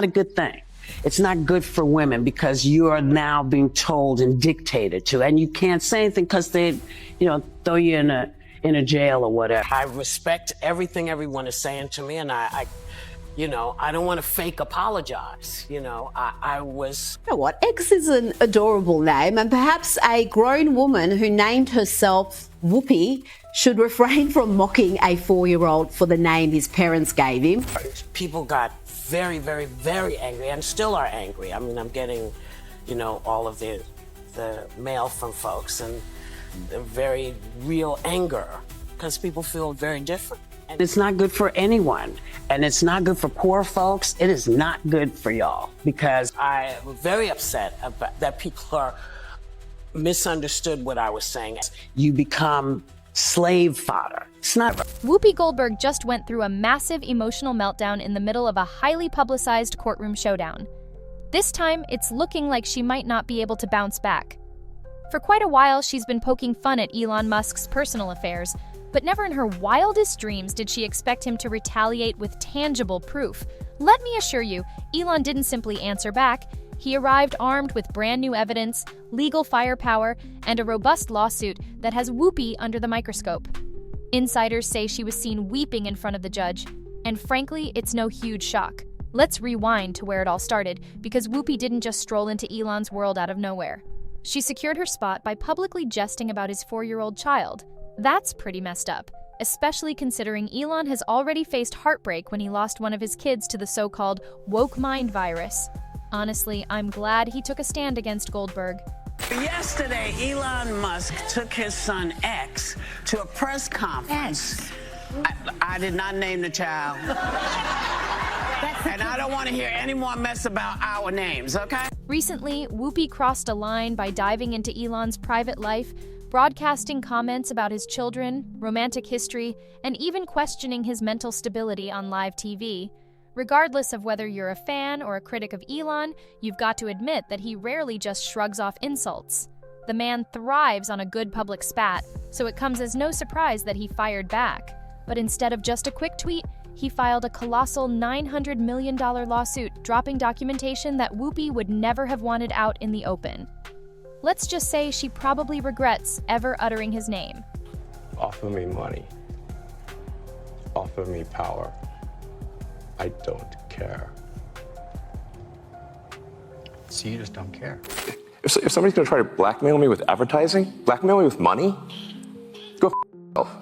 not a good thing. It's not good for women because you are now being told and dictated to, and you can't say anything because they, throw you in a jail or whatever. I respect everything everyone is saying to me, and I don't want to fake apologize. I was... You know what? X is an adorable name, and perhaps a grown woman who named herself Whoopi should refrain from mocking a 4-year-old for the name his parents gave him. People got very, very, very angry and still are angry. I mean, I'm getting, all of the mail from folks and very real anger because people feel very different. And it's not good for anyone. And it's not good for poor folks. It is not good for y'all because I am very upset about that people are misunderstood what I was saying. You become slave fodder. It's not. Whoopi Goldberg just went through a massive emotional meltdown in the middle of a highly publicized courtroom showdown. This time, it's looking like she might not be able to bounce back. For quite a while, she's been poking fun at Elon Musk's personal affairs, but never in her wildest dreams did she expect him to retaliate with tangible proof. Let me assure you, Elon didn't simply answer back. He arrived armed with brand new evidence, legal firepower, and a robust lawsuit that has Whoopi under the microscope. Insiders say she was seen weeping in front of the judge, and frankly, it's no huge shock. Let's rewind to where it all started, because Whoopi didn't just stroll into Elon's world out of nowhere. She secured her spot by publicly jesting about his 4-year-old child. That's pretty messed up, especially considering Elon has already faced heartbreak when he lost one of his kids to the so-called woke mind virus. Honestly, I'm glad he took a stand against Goldberg. Yesterday, Elon Musk took his son X to a press conference. I did not name the child. And I don't want to hear any more mess about our names, okay? Recently, Whoopi crossed a line by diving into Elon's private life, broadcasting comments about his children, romantic history, and even questioning his mental stability on live TV. Regardless of whether you're a fan or a critic of Elon, you've got to admit that he rarely just shrugs off insults. The man thrives on a good public spat, so it comes as no surprise that he fired back. But instead of just a quick tweet, he filed a colossal $900 million lawsuit, dropping documentation that Whoopi would never have wanted out in the open. Let's just say she probably regrets ever uttering his name. Offer me money. Offer me power. I don't care. So you just don't care? If somebody's gonna try to blackmail me with advertising, blackmail me with money, go f yourself.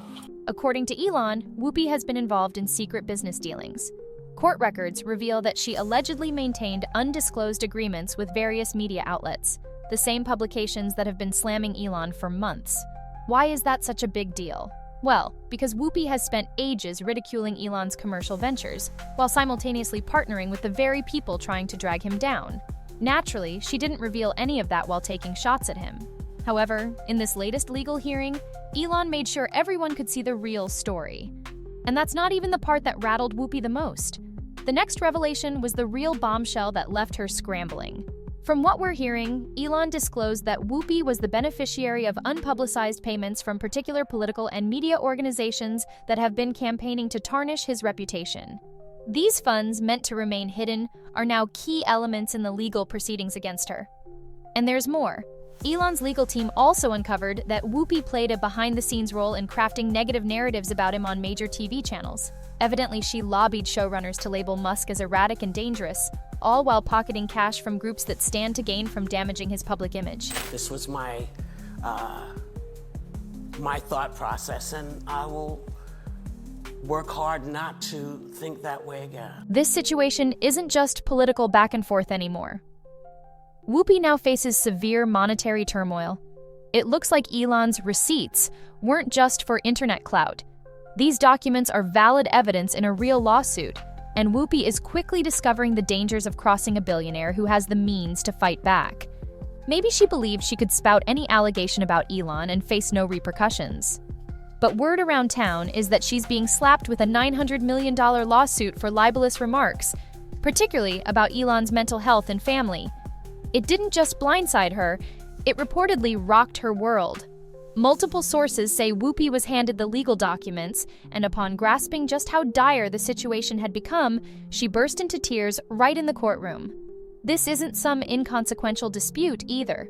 According to Elon, Whoopi has been involved in secret business dealings. Court records reveal that she allegedly maintained undisclosed agreements with various media outlets, the same publications that have been slamming Elon for months. Why is that such a big deal? Well, because Whoopi has spent ages ridiculing Elon's commercial ventures, while simultaneously partnering with the very people trying to drag him down. Naturally, she didn't reveal any of that while taking shots at him. However, in this latest legal hearing, Elon made sure everyone could see the real story. And that's not even the part that rattled Whoopi the most. The next revelation was the real bombshell that left her scrambling. From what we're hearing, Elon disclosed that Whoopi was the beneficiary of unpublicized payments from particular political and media organizations that have been campaigning to tarnish his reputation. These funds, meant to remain hidden, are now key elements in the legal proceedings against her. And there's more. Elon's legal team also uncovered that Whoopi played a behind-the-scenes role in crafting negative narratives about him on major TV channels. Evidently, she lobbied showrunners to label Musk as erratic and dangerous, all while pocketing cash from groups that stand to gain from damaging his public image. This was my thought process, and I will work hard not to think that way again. This situation isn't just political back and forth anymore. Whoopi now faces severe monetary turmoil. It looks like Elon's receipts weren't just for internet clout. These documents are valid evidence in a real lawsuit, and Whoopi is quickly discovering the dangers of crossing a billionaire who has the means to fight back. Maybe she believed she could spout any allegation about Elon and face no repercussions. But word around town is that she's being slapped with a $900 million lawsuit for libelous remarks, particularly about Elon's mental health and family. It didn't just blindside her, it reportedly rocked her world. Multiple sources say Whoopi was handed the legal documents, and upon grasping just how dire the situation had become, she burst into tears right in the courtroom. This isn't some inconsequential dispute either.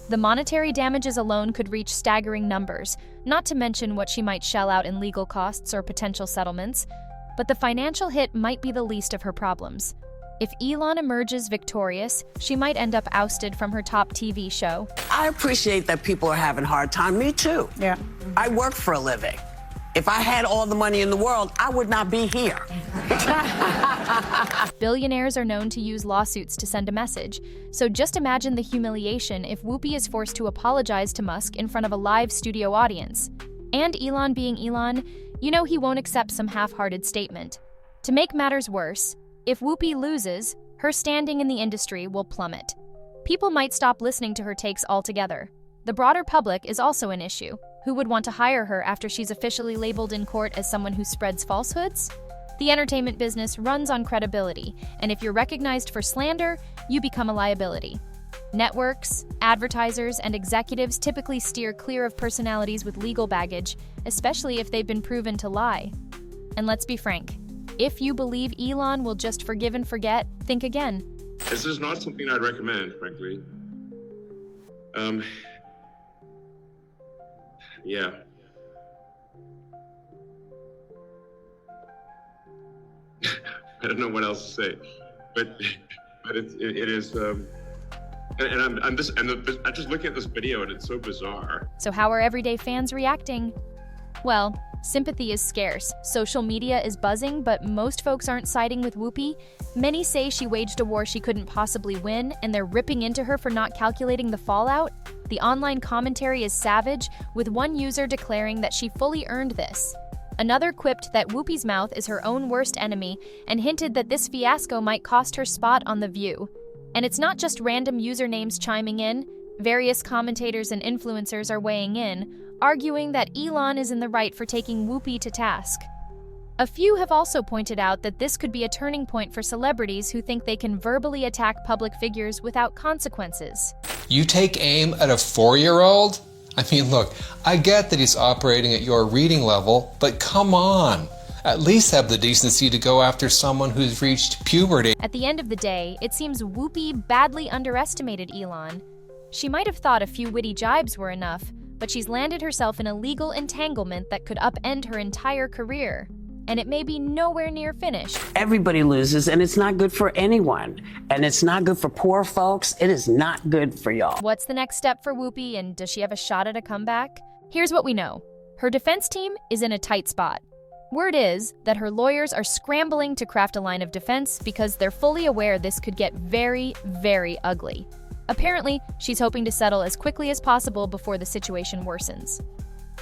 The monetary damages alone could reach staggering numbers, not to mention what she might shell out in legal costs or potential settlements, but the financial hit might be the least of her problems. If Elon emerges victorious, she might end up ousted from her top TV show. I appreciate that people are having a hard time. Me too. Yeah. I work for a living. If I had all the money in the world, I would not be here. Billionaires are known to use lawsuits to send a message, so just imagine the humiliation if Whoopi is forced to apologize to Musk in front of a live studio audience. And Elon being Elon, you know he won't accept some half-hearted statement. To make matters worse, if Whoopi loses, her standing in the industry will plummet. People might stop listening to her takes altogether. The broader public is also an issue. Who would want to hire her after she's officially labeled in court as someone who spreads falsehoods? The entertainment business runs on credibility, and if you're recognized for slander, you become a liability. Networks, advertisers, and executives typically steer clear of personalities with legal baggage, especially if they've been proven to lie. And let's be frank, if you believe Elon will just forgive and forget, think again. This is not something I'd recommend, frankly. Yeah. I don't know what else to say, but it is. And I'm just looking at this video and it's so bizarre. So how are everyday fans reacting? Well, sympathy is scarce. Social media is buzzing, but most folks aren't siding with Whoopi. Many say she waged a war she couldn't possibly win, and they're ripping into her for not calculating the fallout. The online commentary is savage, with one user declaring that she fully earned this. Another quipped that Whoopi's mouth is her own worst enemy and hinted that this fiasco might cost her spot on The View. And it's not just random usernames chiming in. Various commentators and influencers are weighing in, arguing that Elon is in the right for taking Whoopi to task. A few have also pointed out that this could be a turning point for celebrities who think they can verbally attack public figures without consequences. You take aim at a 4-year-old? I mean, look, I get that he's operating at your reading level, but come on. At least have the decency to go after someone who's reached puberty. At the end of the day, it seems Whoopi badly underestimated Elon. She might have thought a few witty jibes were enough, but she's landed herself in a legal entanglement that could upend her entire career. And it may be nowhere near finished. Everybody loses, and it's not good for anyone. And it's not good for poor folks. It is not good for y'all. What's the next step for Whoopi, and does she have a shot at a comeback? Here's what we know. Her defense team is in a tight spot. Word is that her lawyers are scrambling to craft a line of defense because they're fully aware this could get very, very ugly. Apparently, she's hoping to settle as quickly as possible before the situation worsens.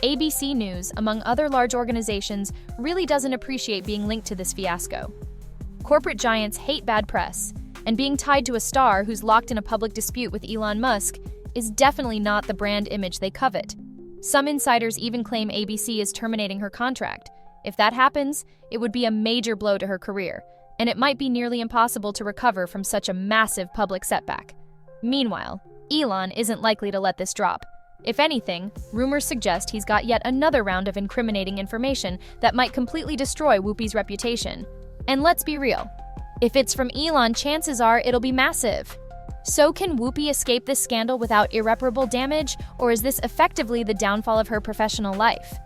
ABC News, among other large organizations, really doesn't appreciate being linked to this fiasco. Corporate giants hate bad press, and being tied to a star who's locked in a public dispute with Elon Musk is definitely not the brand image they covet. Some insiders even claim ABC is terminating her contract. If that happens, it would be a major blow to her career, and it might be nearly impossible to recover from such a massive public setback. Meanwhile, Elon isn't likely to let this drop. If anything, rumors suggest he's got yet another round of incriminating information that might completely destroy Whoopi's reputation. And let's be real, if it's from Elon, chances are it'll be massive. So can Whoopi escape this scandal without irreparable damage, or is this effectively the downfall of her professional life?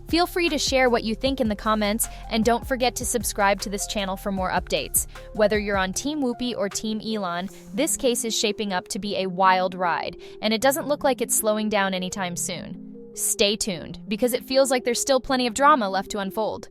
Feel free to share what you think in the comments, and don't forget to subscribe to this channel for more updates. Whether you're on Team Whoopi or Team Elon, this case is shaping up to be a wild ride, and it doesn't look like it's slowing down anytime soon. Stay tuned, because it feels like there's still plenty of drama left to unfold.